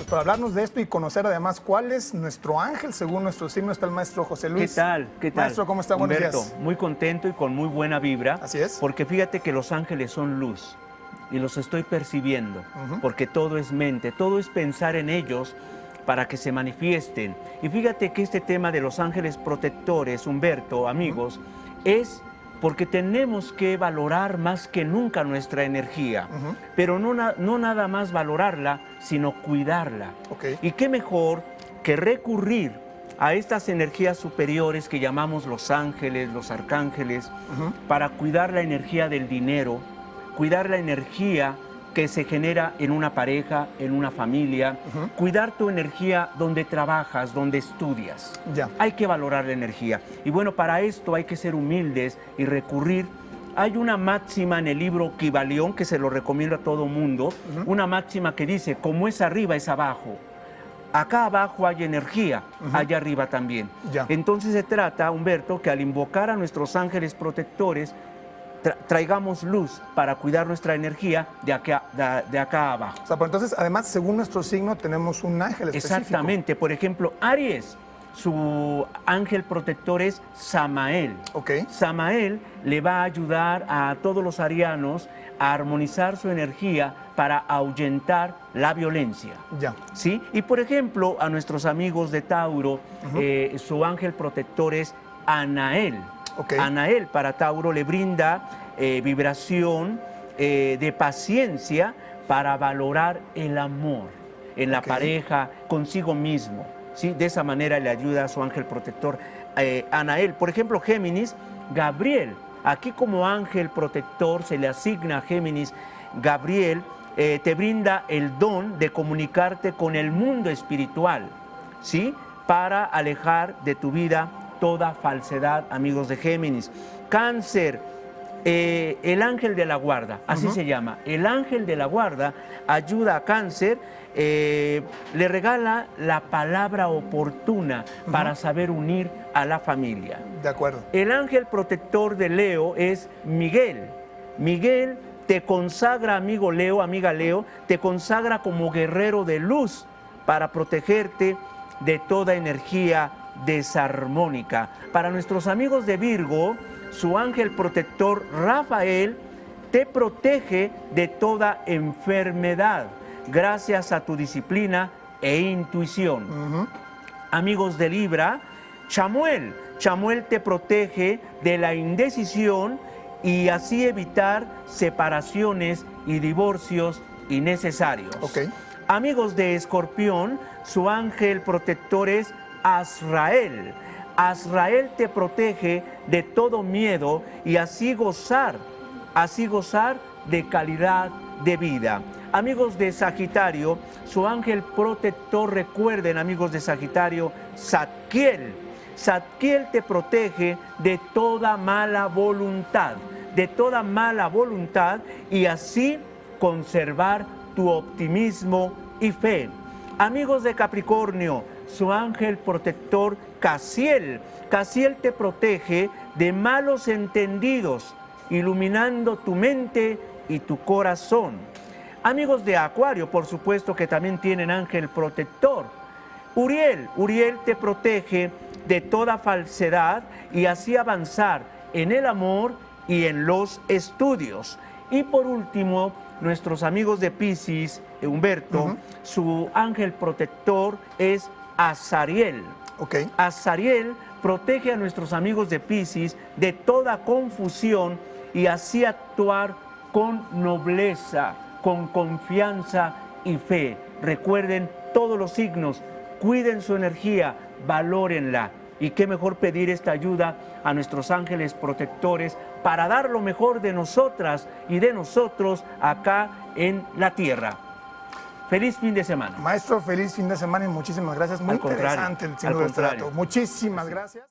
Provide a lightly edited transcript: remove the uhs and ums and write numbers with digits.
para hablarnos de esto y conocer además cuál es nuestro ángel según nuestro signo está el maestro José Luis. ¿Qué tal? ¿Qué tal? Maestro, ¿cómo está? Buenos Humberto, días. muy contento y con muy buena vibra. Así es. Porque fíjate que los ángeles son luz y los estoy percibiendo, porque todo es mente, todo es pensar en ellos para que se manifiesten. Y fíjate que este tema de los ángeles protectores, Humberto, amigos, es porque tenemos que valorar más que nunca nuestra energía, pero no nada más valorarla, sino cuidarla. Y qué mejor que recurrir a estas energías superiores que llamamos los ángeles, los arcángeles, para cuidar la energía del dinero, cuidar la energía que se genera en una pareja, en una familia, cuidar tu energía donde trabajas, donde estudias. Hay que valorar la energía. Y bueno, para esto hay que ser humildes y recurrir. Hay una máxima en el libro Kybalión, que se lo recomiendo a todo mundo, una máxima que dice, como es arriba, es abajo. Acá abajo hay energía, allá arriba también. Entonces se trata, Humberto, que al invocar a nuestros ángeles protectores, traigamos luz para cuidar nuestra energía de acá abajo. O sea, pero entonces, además, según nuestro signo, tenemos un ángel específico. Exactamente. Por ejemplo, Aries, su ángel protector es Samael. Samael le va a ayudar a todos los arianos a armonizar su energía para ahuyentar la violencia. ¿Sí? Y, por ejemplo, a nuestros amigos de Tauro, su ángel protector es Anael. Anael para Tauro le brinda vibración de paciencia para valorar el amor en la pareja, consigo mismo. ¿Sí? De esa manera le ayuda a su ángel protector Anael. Por ejemplo, Géminis, Gabriel. Aquí como ángel protector se le asigna a Géminis. Gabriel te brinda el don de comunicarte con el mundo espiritual, ¿sí? Para alejar de tu vida toda falsedad, amigos de Géminis. Cáncer, el ángel de la guarda, así se llama. El ángel de la guarda ayuda a Cáncer, le regala la palabra oportuna para saber unir a la familia. De acuerdo. El ángel protector de Leo es Miguel. Miguel te consagra, amigo Leo, amiga Leo, te consagra como guerrero de luz para protegerte de toda energía desarmónica. Para nuestros amigos de Virgo, su ángel protector Rafael te protege de toda enfermedad gracias a tu disciplina e intuición. Amigos de Libra, Chamuel te protege de la indecisión y así evitar separaciones y divorcios innecesarios. Amigos de Escorpión, su ángel protector es Azrael. Azrael te protege de todo miedo y así gozar de calidad de vida. Amigos de Sagitario, su ángel protector, recuerden, amigos de Sagitario, Zadkiel. Zadkiel te protege de toda mala voluntad, y así conservar tu optimismo y fe. Amigos de Capricornio, su ángel protector Casiel. Casiel te protege de malos entendidos, iluminando tu mente y tu corazón. Amigos de Acuario, por supuesto que también tienen ángel protector. Uriel te protege de toda falsedad y así avanzar en el amor y en los estudios. Y por último, nuestros amigos de Piscis, Humberto, su ángel protector es Azariel. Azariel protege a nuestros amigos de Piscis de toda confusión y así actuar con nobleza, con confianza y fe. Recuerden, todos los signos, cuiden su energía, valórenla. Y qué mejor pedir esta ayuda a nuestros ángeles protectores para dar lo mejor de nosotras y de nosotros acá en la tierra. Feliz fin de semana. Maestro, feliz fin de semana y muchísimas gracias. Muy interesante el signo del trato. Muchísimas gracias.